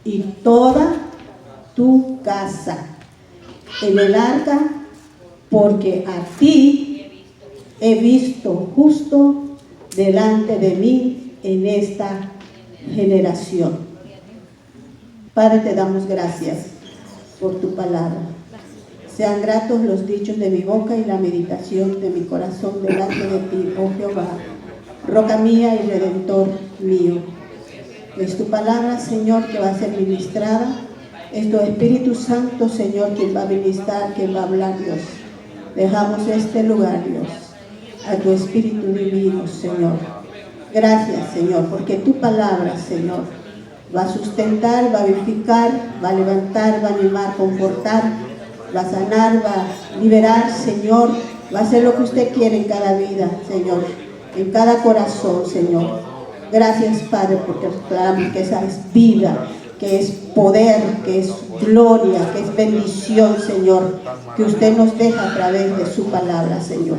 y toda tu casa en el arca, porque a ti he visto justo delante de mí en esta generación. Padre, te damos gracias por tu palabra. Sean gratos los dichos de mi boca y la meditación de mi corazón delante de ti, oh Jehová, roca mía y redentor mío. Es tu palabra, Señor, que va a ser ministrada. Es tu Espíritu Santo, Señor, quien va a ministrar, quien va a hablar, Dios. Dejamos este lugar, Dios, a tu Espíritu divino, Señor. Gracias, Señor, porque tu palabra, Señor, va a sustentar, va a vivificar, va a levantar, va a animar, confortar, va a sanar, va a liberar, Señor. Va a hacer lo que usted quiere en cada vida, Señor, en cada corazón, Señor. Gracias, Padre, porque declaramos que esa es vida, que es poder, que es gloria, que es bendición, Señor, que usted nos deja a través de su palabra, Señor.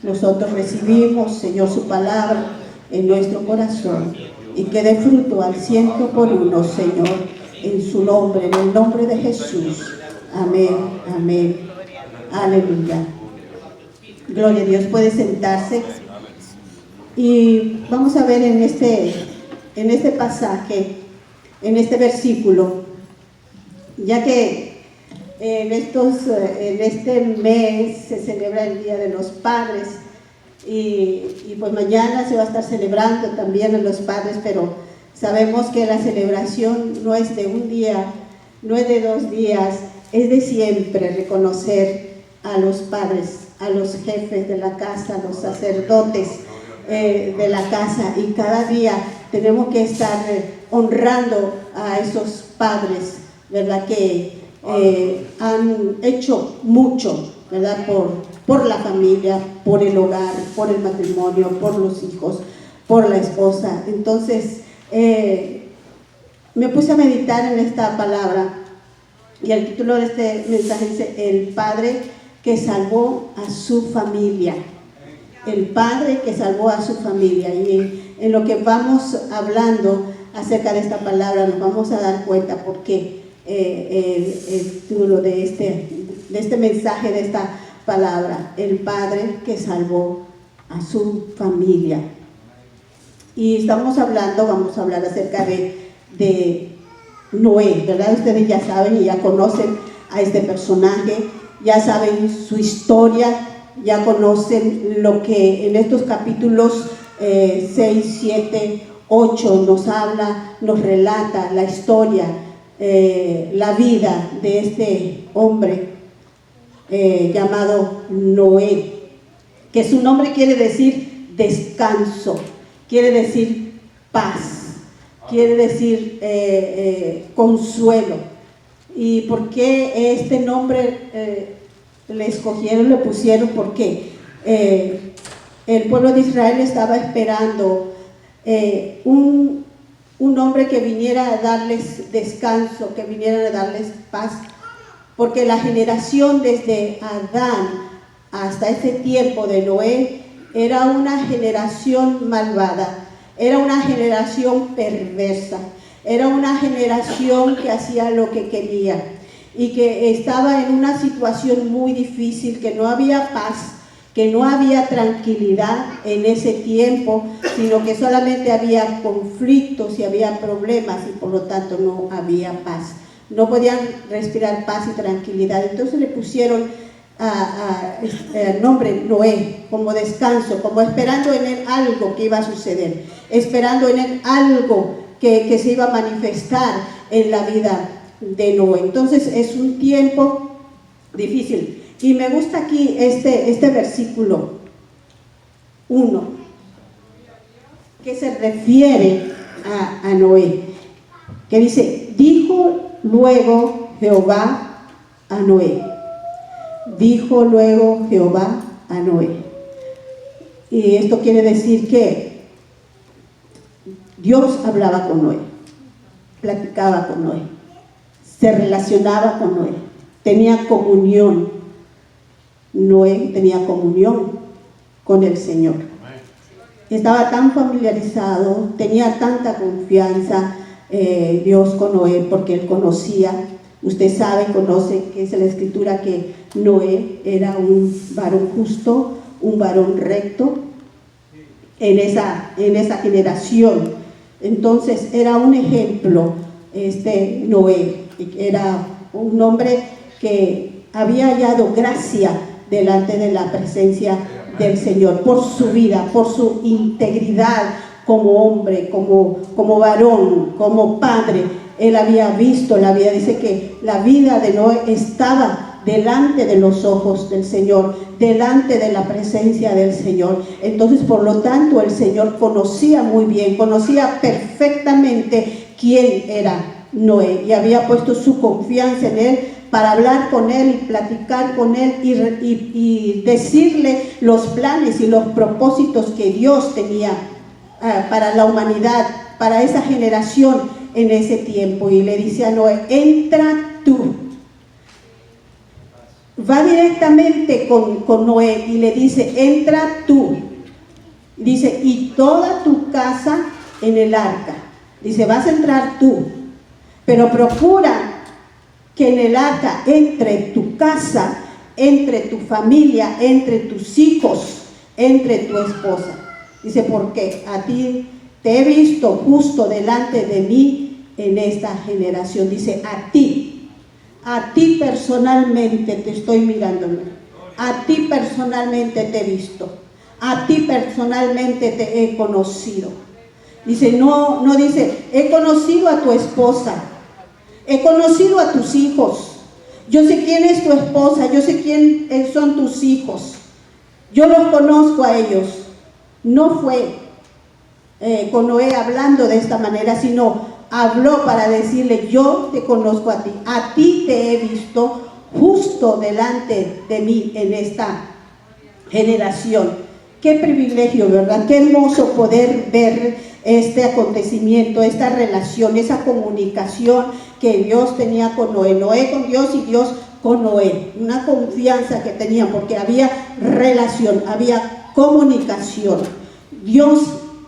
Nosotros recibimos, Señor, su palabra en nuestro corazón y que dé fruto al 100%, Señor, en su nombre, en el nombre de Jesús. Amén, amén, aleluya. Gloria a Dios. Puede sentarse. Y vamos a ver en este pasaje, en este versículo, ya que en este mes se celebra el Día de los Padres y pues mañana se va a estar celebrando también a los padres, pero sabemos que la celebración no es de un día, no es de 2 días, es de siempre reconocer a los padres, a los jefes de la casa, a los sacerdotes de la casa, y cada día tenemos que estar honrando a esos padres, ¿verdad? Que han hecho mucho, ¿verdad? Por la familia, por el hogar, por el matrimonio, por los hijos, por la esposa. Entonces me puse a meditar en esta palabra y el título de este mensaje dice: el padre que salvó a su familia. El padre que salvó a su familia. Y en lo que vamos hablando acerca de esta palabra nos vamos a dar cuenta por qué el título de este mensaje, de esta palabra: el padre que salvó a su familia. Y vamos a hablar acerca de Noé, ¿verdad? Ustedes ya saben y ya conocen a este personaje, ya saben su historia, ya conocen lo que en estos capítulos 6, 7, 8 nos habla, nos relata la historia, la vida de este hombre llamado Noé, que su nombre quiere decir descanso, quiere decir paz, quiere decir consuelo. ¿Y por qué este nombre le escogieron, le pusieron? Porque el pueblo de Israel estaba esperando un hombre que viniera a darles descanso, que viniera a darles paz, porque la generación desde Adán hasta ese tiempo de Noé era una generación malvada, era una generación perversa, era una generación que hacía lo que quería y que estaba en una situación muy difícil, que no había paz, que no había tranquilidad en ese tiempo, sino que solamente había conflictos y había problemas, y por lo tanto no había paz. No podían respirar paz y tranquilidad. Entonces le pusieron el nombre Noé, como descanso, como esperando en él algo que iba a suceder, esperando en él algo que se iba a manifestar en la vida de Noé. Entonces es un tiempo difícil. Y me gusta aquí este versículo 1, que se refiere a Noé, que dice: dijo luego Jehová a Noé. Dijo luego Jehová a Noé. Y esto quiere decir que Dios hablaba con Noé, platicaba con Noé, se relacionaba con Noé, tenía comunión. Noé tenía comunión con el Señor. Estaba tan familiarizado, tenía tanta confianza, Dios con Noé, porque él conocía, usted sabe, conoce que es la escritura que Noé era un varón justo, un varón recto en esa generación. Entonces era un ejemplo, Noé era un hombre que había hallado gracia delante de la presencia del Señor, por su vida, por su integridad como hombre, como varón, como padre. Él había visto la vida, dice que la vida de Noé estaba delante de los ojos del Señor, delante de la presencia del Señor. Entonces, por lo tanto, el Señor conocía muy bien, conocía perfectamente quién era Noé, y había puesto su confianza en él para hablar con él y platicar con él y decirle los planes y los propósitos que Dios tenía para la humanidad, para esa generación en ese tiempo. Y le dice a Noé: entra tú. Va directamente con Noé y le dice: entra tú. Dice: y toda tu casa en el arca. Dice: vas a entrar tú, pero procura que en el arca entre tu casa, entre tu familia, entre tus hijos, entre tu esposa. Dice: porque a ti te he visto justo delante de mí en esta generación. Dice: a ti personalmente te estoy mirando, a ti personalmente te he visto, a ti personalmente te he conocido. Dice, no dice: he conocido a tu esposa, he conocido a tus hijos, yo sé quién es tu esposa, yo sé quién son tus hijos, yo los conozco a ellos. No fue con Noé hablando de esta manera, sino habló para decirle: yo te conozco a ti te he visto justo delante de mí en esta generación. Qué privilegio, ¿verdad? Qué hermoso poder ver este acontecimiento, esta relación, esa comunicación que Dios tenía con Noé, Noé con Dios y Dios con Noé, una confianza que tenían porque había relación, había comunicación. Dios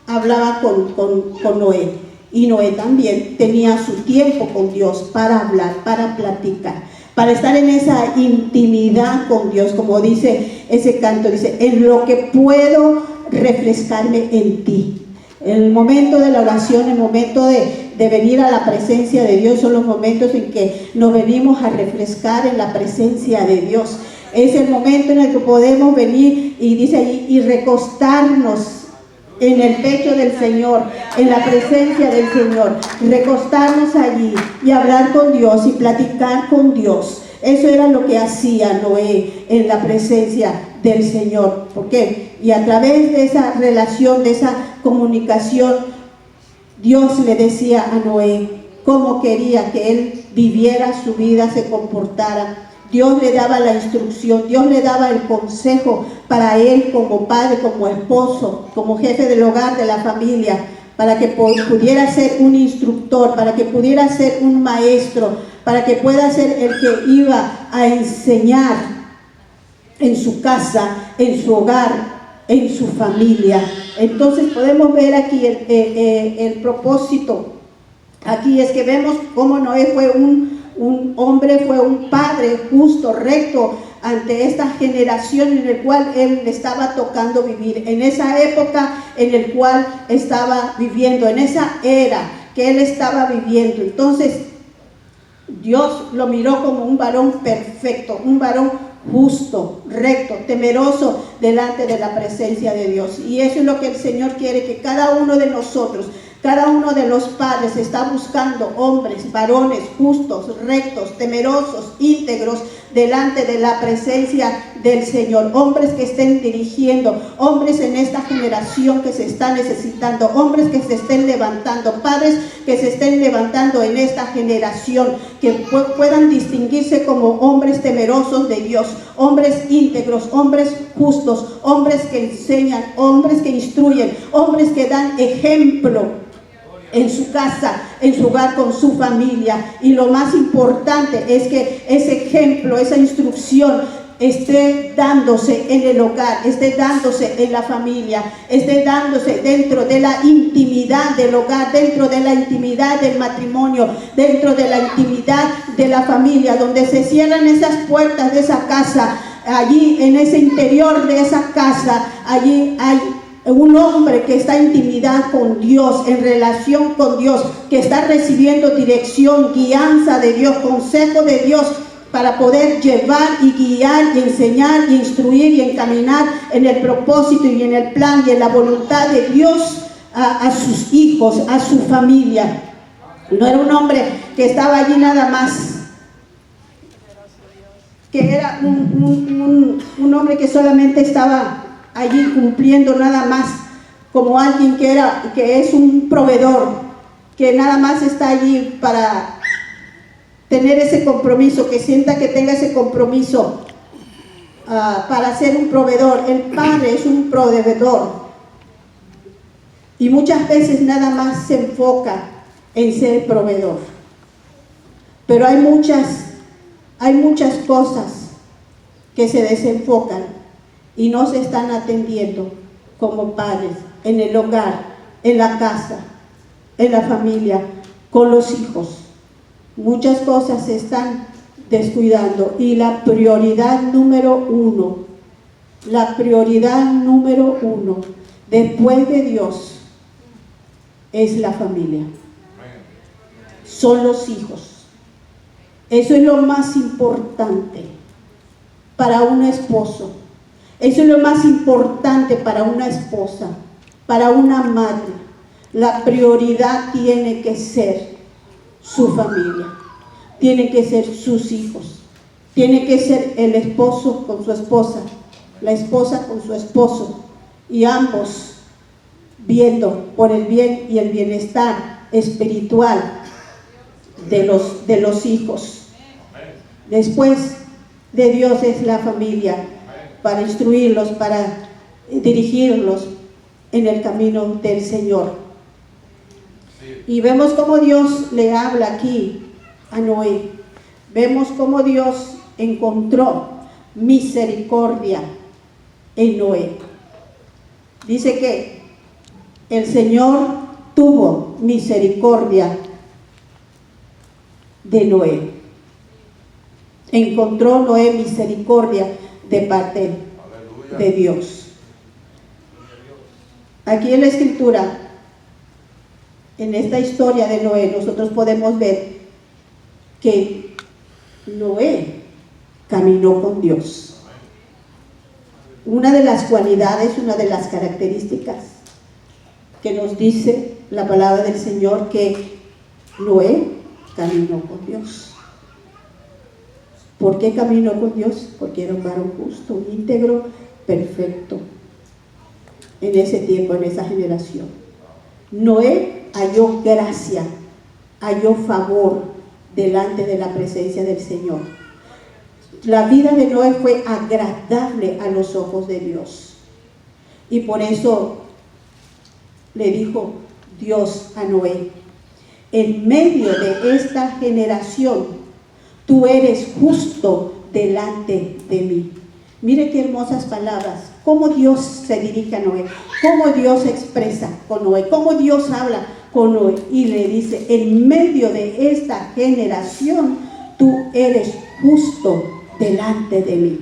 hablaba con Noé y Noé también tenía su tiempo con Dios para hablar, para platicar, para estar en esa intimidad con Dios, como dice ese canto, dice: en lo que puedo refrescarme en ti. El momento de la oración, el momento de venir a la presencia de Dios, son los momentos en que nos venimos a refrescar en la presencia de Dios. Es el momento en el que podemos venir, y dice allí, y recostarnos en el pecho del Señor, en la presencia del Señor, recostarnos allí y hablar con Dios y platicar con Dios. Eso era lo que hacía Noé en la presencia del Señor. ¿Por qué? Y a través de esa relación, de esa comunicación, Dios le decía a Noé cómo quería que él viviera su vida, se comportara. Dios le daba la instrucción, Dios le daba el consejo para él como padre, como esposo, como jefe del hogar, de la familia, para que pudiera ser un instructor, para que pudiera ser un maestro, para que pueda ser el que iba a enseñar en su casa, en su hogar, en su familia. Entonces podemos ver aquí el propósito. Aquí es que vemos cómo Noé fue un hombre, fue un padre justo, recto, ante esta generación en la cual él le estaba tocando vivir, en esa época en la cual estaba viviendo, en esa era que él estaba viviendo. Entonces Dios lo miró como un varón perfecto, un varón justo, recto, temeroso delante de la presencia de Dios. Y eso es lo que el Señor quiere, que cada uno de nosotros, cada uno de los padres está buscando hombres, varones justos, rectos, temerosos, íntegros delante de la presencia del Señor. Hombres que estén dirigiendo, hombres en esta generación que se está necesitando, hombres que se estén levantando, padres que se estén levantando en esta generación, que puedan distinguirse como hombres temerosos de Dios, hombres íntegros, hombres justos, hombres que enseñan, hombres que instruyen, hombres que dan ejemplo en su casa, en su hogar, con su familia. Y lo más importante es que ese ejemplo, esa instrucción esté dándose en el hogar, esté dándose en la familia, esté dándose dentro de la intimidad del hogar, dentro de la intimidad del matrimonio, dentro de la intimidad de la familia, donde se cierran esas puertas de esa casa. Allí en ese interior de esa casa, allí hay un hombre que está en intimidad con Dios, en relación con Dios, que está recibiendo dirección, guianza de Dios, consejo de Dios, para poder llevar y guiar y enseñar y instruir y encaminar en el propósito y en el plan y en la voluntad de Dios a sus hijos, a su familia. No era un hombre que estaba allí nada más, que era un hombre que solamente estaba allí cumpliendo nada más como alguien que es un proveedor, que nada más está allí para tener ese compromiso, que sienta que tenga ese compromiso para ser un proveedor. El padre es un proveedor y muchas veces nada más se enfoca en ser proveedor, pero hay muchas cosas que se desenfocan y no se están atendiendo como padres en el hogar, en la casa, en la familia, con los hijos. Muchas cosas se están descuidando y la prioridad número uno después de Dios es la familia, son los hijos. Eso es lo más importante para un esposo, eso es lo más importante para una esposa, para una madre. La prioridad tiene que ser su familia, tiene que ser sus hijos, tiene que ser el esposo con su esposa, la esposa con su esposo, y ambos viendo por el bien y el bienestar espiritual de los hijos. Después de Dios es la familia, para instruirlos, para dirigirlos en el camino del Señor. Y vemos cómo Dios le habla aquí a Noé. Vemos cómo Dios encontró misericordia en Noé. Dice que el Señor tuvo misericordia de Noé. Encontró Noé misericordia de parte de Dios. Aquí en la Escritura, en esta historia de Noé, nosotros podemos ver que Noé caminó con Dios. Una de las cualidades, una de las características que nos dice la palabra del Señor, que Noé caminó con Dios. ¿Por qué caminó con Dios? Porque era un varón justo, íntegro, perfecto. En ese tiempo, en esa generación, Noé halló gracia, halló favor delante de la presencia del Señor. La vida de Noé fue agradable a los ojos de Dios. Y por eso le dijo Dios a Noé: en medio de esta generación, tú eres justo delante de mí. Mire qué hermosas palabras, cómo Dios se dirige a Noé, cómo Dios se expresa con Noé, cómo Dios habla con Noé, y le dice: en medio de esta generación, tú eres justo delante de mí.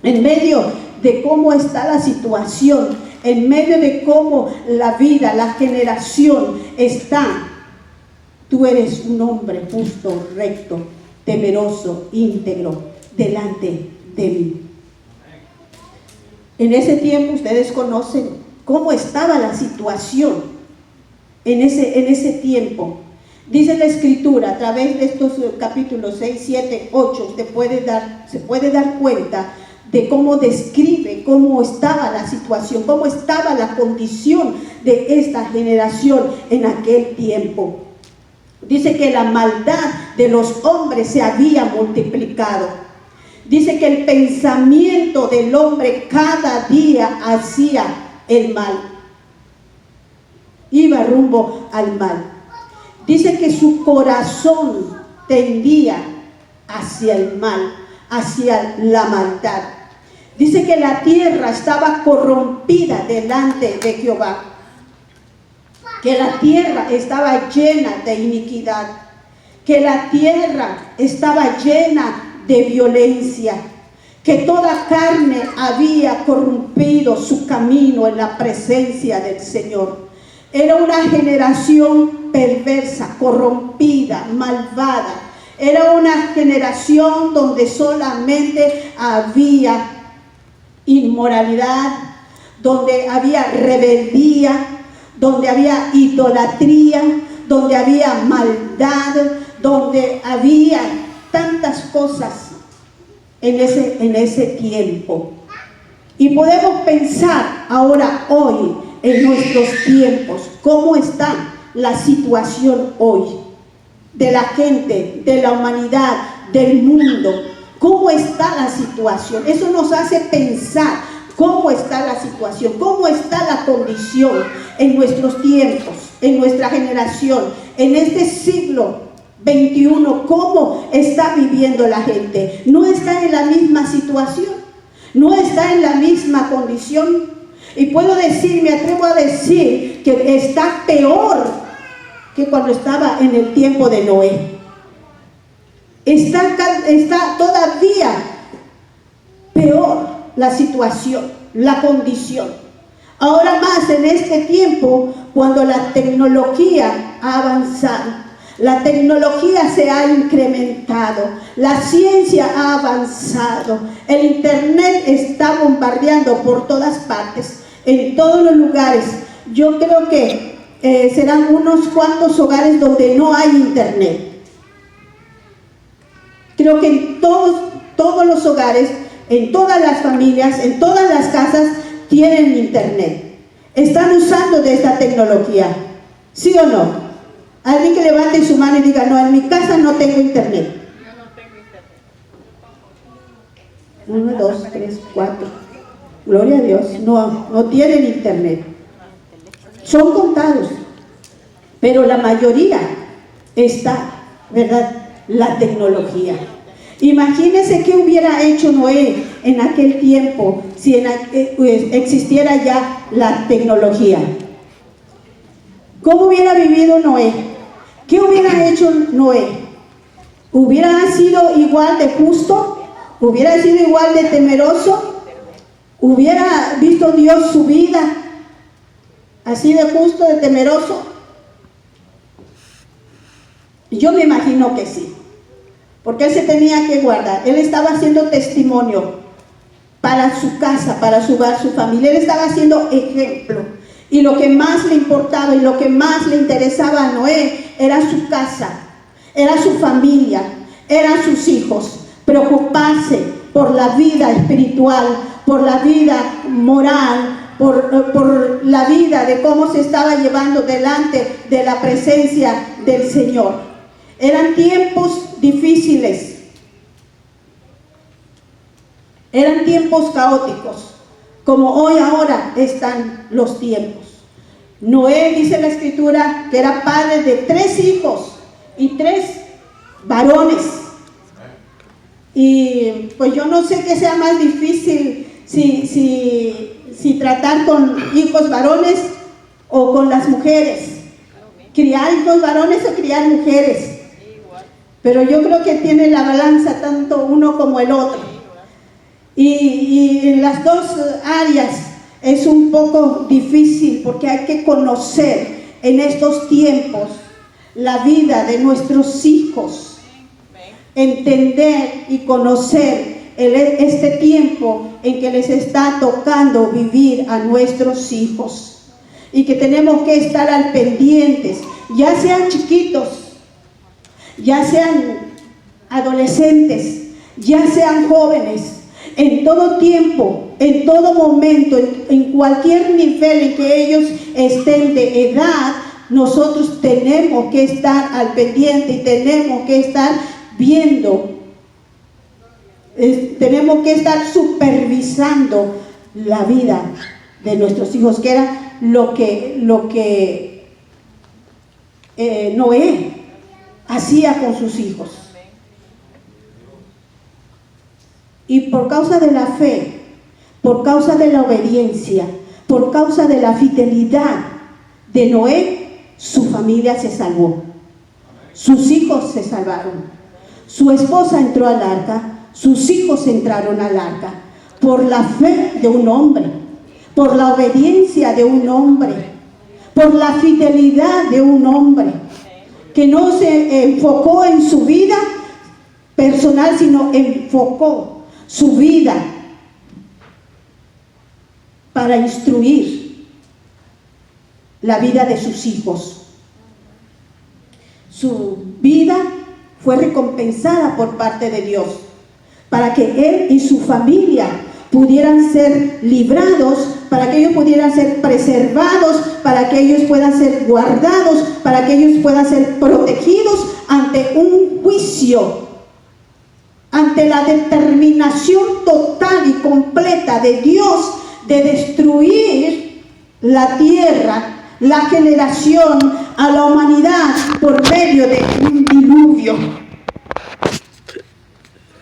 En medio de cómo está la situación, en medio de cómo la vida, la generación está, tú eres un hombre justo, recto, temeroso, íntegro, delante de mí. En ese tiempo ustedes conocen cómo estaba la situación en ese tiempo. Dice la Escritura, a través de estos capítulos 6, 7, 8, se puede dar cuenta de cómo describe cómo estaba la situación, cómo estaba la condición de esta generación en aquel tiempo. Dice que la maldad de los hombres se había multiplicado. Dice que el pensamiento del hombre cada día hacía el mal. Iba rumbo al mal. Dice que su corazón tendía hacia el mal, hacia la maldad. Dice que la tierra estaba corrompida delante de Jehová, que la tierra estaba llena de iniquidad, que la tierra estaba llena de violencia, que toda carne había corrompido su camino en la presencia del Señor. Era una generación perversa, corrompida, malvada. Era una generación donde solamente había inmoralidad, donde había rebeldía, donde había idolatría, donde había maldad, donde había tantas cosas en ese tiempo. Y podemos pensar ahora, hoy, en nuestros tiempos, cómo está la situación hoy de la gente, de la humanidad, del mundo. ¿Cómo está la situación? Eso nos hace pensar cómo está la situación, cómo está la condición en nuestros tiempos, en nuestra generación, en este siglo XXI, cómo está viviendo la gente. No está en la misma situación, no está en la misma condición. Y puedo decir, me atrevo a decir que está peor que cuando estaba en el tiempo de Noé. Está todavía peor la situación, la condición. Ahora más en este tiempo, cuando la tecnología ha avanzado, la tecnología se ha incrementado, la ciencia ha avanzado, el internet está bombardeando por todas partes, en todos los lugares. Yo creo que serán unos cuantos hogares donde no hay internet. Creo que en todos los hogares, en todas las familias, en todas las casas tienen internet. Están usando de esta tecnología, ¿sí o no? Alguien que levante su mano y diga, no, en mi casa no tengo internet. Yo no tengo internet. 1, 2, 3, 4. Gloria a Dios, no tienen internet. Son contados, pero la mayoría está, ¿verdad?, la tecnología. Imagínense qué hubiera hecho Noé en aquel tiempo si existiera ya la tecnología. ¿Cómo hubiera vivido Noé? ¿Qué hubiera hecho Noé? ¿Hubiera sido igual de justo? ¿Hubiera sido igual de temeroso? ¿Hubiera visto Dios su vida así de justo, de temeroso? Yo me imagino que sí, porque él se tenía que guardar. Él estaba haciendo testimonio para su casa, para su hogar, su familia. Él estaba haciendo ejemplo. Y lo que más le importaba y lo que más le interesaba a Noé era su casa, era su familia, eran sus hijos. Preocuparse por la vida espiritual, por la vida moral, por la vida de cómo se estaba llevando delante de la presencia del Señor. Eran tiempos difíciles, eran tiempos caóticos, como hoy ahora están los tiempos. Noé, dice la Escritura, que era padre de 3 hijos y 3 varones. Y pues yo no sé qué sea más difícil, si tratar con hijos varones o con las mujeres, criar hijos varones o criar mujeres. Pero yo creo que tiene la balanza tanto uno como el otro. Y en las dos áreas es un poco difícil, porque hay que conocer en estos tiempos la vida de nuestros hijos, entender y conocer este tiempo en que les está tocando vivir a nuestros hijos, y que tenemos que estar al pendientes, ya sean chiquitos, ya sean adolescentes, ya sean jóvenes. En todo tiempo, en todo momento, en cualquier nivel en que ellos estén de edad, nosotros tenemos que estar al pendiente y tenemos que estar viendo, tenemos que estar supervisando la vida de nuestros hijos, que era lo que Noé hacía con sus hijos. Y por causa de la fe, por causa de la obediencia, por causa de la fidelidad de Noé, su familia se salvó. Sus hijos se salvaron. Su esposa entró al arca, sus hijos entraron al arca. Por la fe de un hombre, por la obediencia de un hombre, por la fidelidad de un hombre, que no se enfocó en su vida personal, sino enfocó su vida para instruir la vida de sus hijos. Su vida fue recompensada por parte de Dios para que él y su familia pudieran ser librados, para que ellos pudieran ser preservados, para que ellos puedan ser guardados, para que ellos puedan ser protegidos ante un juicio, ante la determinación total y completa de Dios de destruir la tierra, la generación, a la humanidad por medio de un diluvio.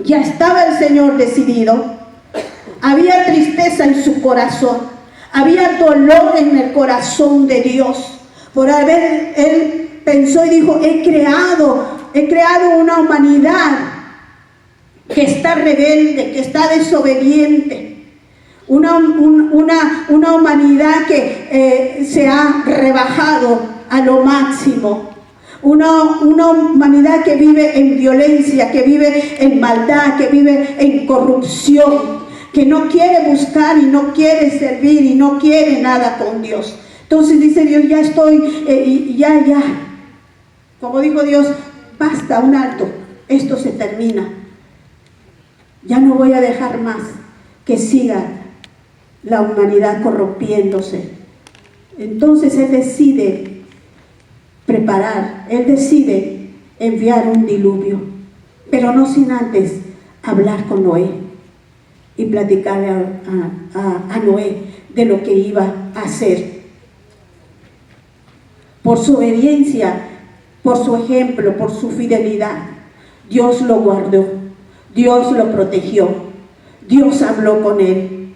Ya estaba el Señor decidido. Había tristeza en su corazón, había dolor en el corazón de Dios. Por haber, él pensó y dijo, he creado una humanidad que está rebelde, que está desobediente. Una humanidad que se ha rebajado a lo máximo. Una humanidad que vive en violencia, que vive en maldad, que vive en corrupción, que no quiere buscar y no quiere servir y no quiere nada con Dios. Entonces dice Dios, ya estoy, ya. Como dijo Dios, basta, un alto, esto se termina. Ya no voy a dejar más que siga la humanidad corrompiéndose. Entonces Él decide preparar, Él decide enviar un diluvio, pero no sin antes hablar con Noé y platicarle a Noé de lo que iba a hacer. Por su obediencia, por su ejemplo, por su fidelidad, Dios lo guardó, Dios lo protegió, Dios habló con él.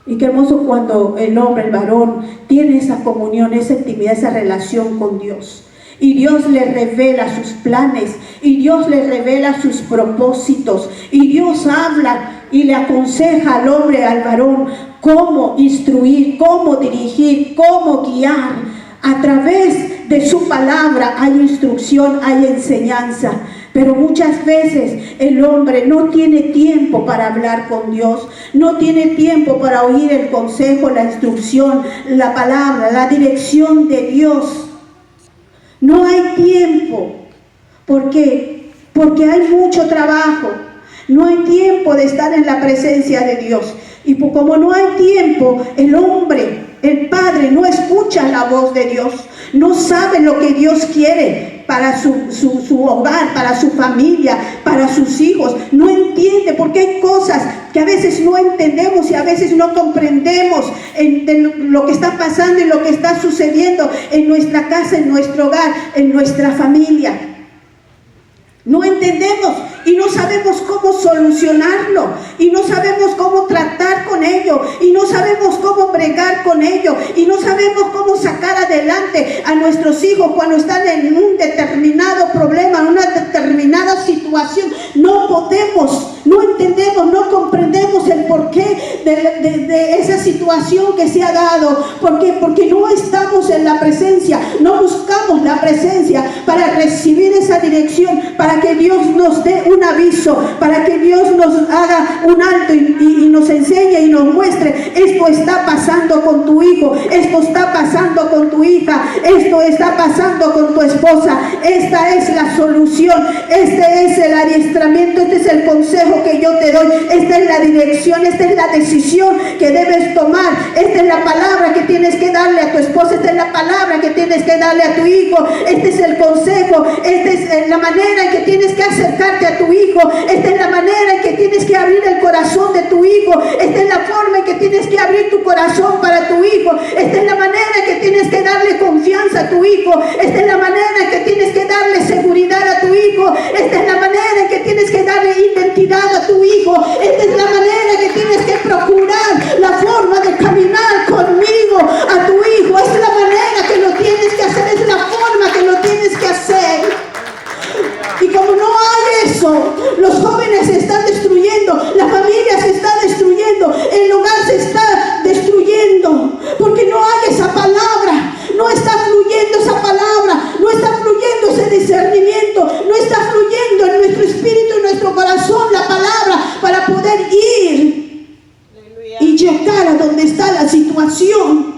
Y qué hermoso cuando el hombre, el varón, tiene esa comunión, esa intimidad, esa relación con Dios. Y Dios le revela sus planes, y Dios le revela sus propósitos, y Dios habla y le aconseja al hombre, al varón, cómo instruir, cómo dirigir, cómo guiar. A través de su palabra hay instrucción, hay enseñanza. Pero muchas veces el hombre no tiene tiempo para hablar con Dios, no tiene tiempo para oír el consejo, la instrucción, la palabra, la dirección de Dios. No hay tiempo, porque hay mucho trabajo. No hay tiempo de estar en la presencia de Dios. Y como no hay tiempo, el hombre, el padre, no escucha la voz de Dios. No sabe lo que Dios quiere para su hogar, para su familia, para sus hijos. No entiende, porque hay cosas que a veces no entendemos y a veces no comprendemos de lo que está pasando y lo que está sucediendo en nuestra casa, en nuestro hogar, en nuestra familia. No entendemos y no sabemos cómo solucionarlo, y no sabemos cómo tratar con ello, y no sabemos cómo bregar con ello, y no sabemos cómo sacar adelante a nuestros hijos cuando están en un determinado problema, en una determinada situación. No podemos, no entendemos, no comprendemos el porqué de esa situación que se ha dado. ¿Por qué? Porque no estamos en la presencia, no buscamos la presencia para recibir esa dirección, para que Dios nos dé un aviso, para que Dios nos haga un alto y nos enseñe y nos muestre: esto está pasando con tu hijo, esto está pasando con tu hija, esto está pasando con tu esposa, esta es la solución, este es el adiestramiento, este es el consejo que yo te doy, esta es la dirección, esta es la decisión que debes tomar, esta es la palabra que tienes que darle a tu esposa, esta es la palabra que tienes que darle a tu hijo, este es el consejo, esta es la manera en que tienes que acercarte a tu hijo, esta es la manera en que tienes que abrir el corazón de tu hijo, esta es la forma en que tienes que abrir tu corazón para tu hijo, esta es la manera en que tienes que darle confianza a tu hijo, esta es la manera en que tienes que darle seguridad a tu hijo, esta es la manera en que tienes que darle identidad a tu hijo, esta es la manera destruyendo, los jóvenes se están destruyendo, la familia se está destruyendo, el hogar se está destruyendo, porque no hay esa palabra, no está fluyendo esa palabra, no está fluyendo ese discernimiento, no está fluyendo en nuestro espíritu, en nuestro corazón la palabra para poder ir y llegar a donde está la situación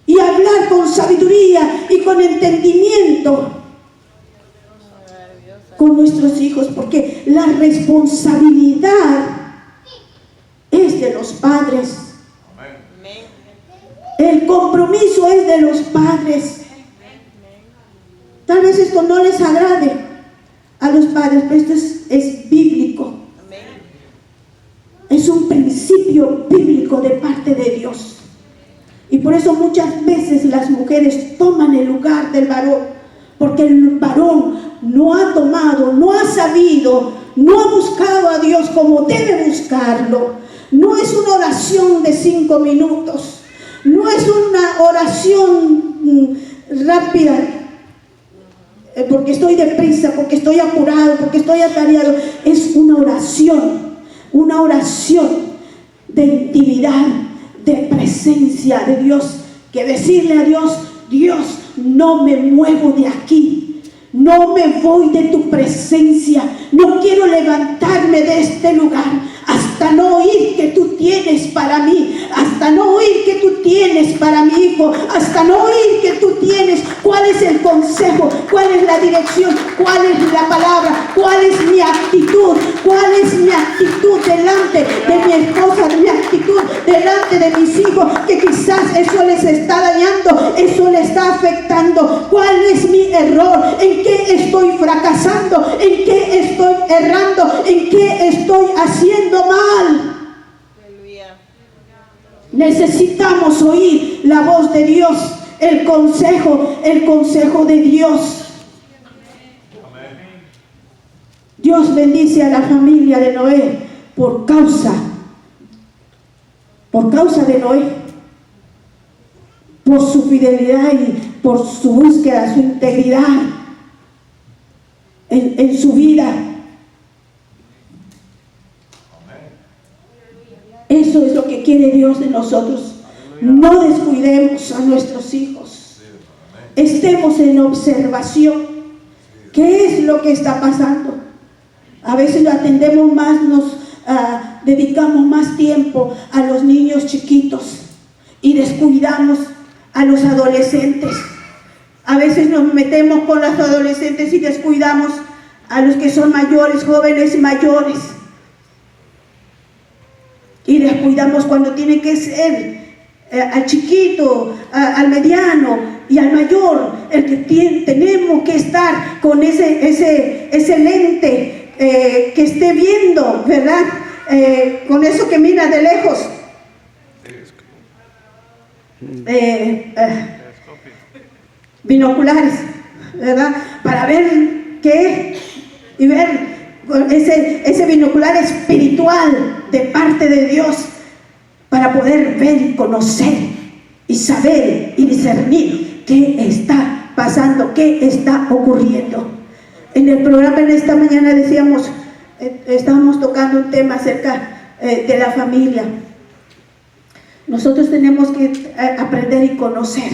y hablar con sabiduría y con entendimiento con nuestros hijos, porque la responsabilidad es de los padres. El compromiso es de los padres. Tal vez esto no les agrade a los padres, pero esto es bíblico. Es un principio bíblico de parte de Dios. Y por eso muchas veces las mujeres toman el lugar del varón, porque el varón no ha tomado, no ha sabido, no ha buscado a Dios como debe buscarlo. No es una oración de 5 minutos, no es una oración rápida, porque estoy deprisa, porque estoy apurado, porque estoy atareado. Es una oración de intimidad, de presencia de Dios, que decirle a Dios: Dios, no me muevo de aquí, no me voy de tu presencia, no quiero levantarme de este lugar hasta no oír que tú tienes para mí, hasta no oír que tú tienes para mi hijo, hasta no oír que tú tienes cuál es el consejo, cuál es la dirección, cuál es la palabra, cuál es mi actitud, delante de mi esposa, mi actitud delante de mis hijos, que quizás eso les está dañando, eso les está afectando. ¿Cuál es mi error? ¿En qué estoy fracasando? ¿En qué estoy errando? ¿En qué estoy haciendo mal? Necesitamos oír la voz de Dios, el consejo de Dios. Dios bendice a la familia de Noé por causa de Noé, por su fidelidad y por su búsqueda, su integridad en su vida. Eso es lo que quiere Dios de nosotros. No descuidemos a nuestros hijos. Estemos en observación. ¿Qué es lo que está pasando? A veces lo atendemos más, nos dedicamos más tiempo a los niños chiquitos y descuidamos a los adolescentes. A veces nos metemos con los adolescentes y descuidamos a los que son mayores, jóvenes mayores. Y descuidamos cuando tiene que ser al chiquito, al mediano y al mayor, el que tenemos que estar con ese lente que esté viendo, ¿verdad? Con eso que mira de lejos. Binoculares, ¿verdad? Para ver qué y ver ese binocular espiritual de parte de Dios, para poder ver y conocer y saber y discernir qué está pasando, qué está ocurriendo. En el programa en esta mañana decíamos, estábamos tocando un tema acerca de la familia. Nosotros tenemos que aprender y conocer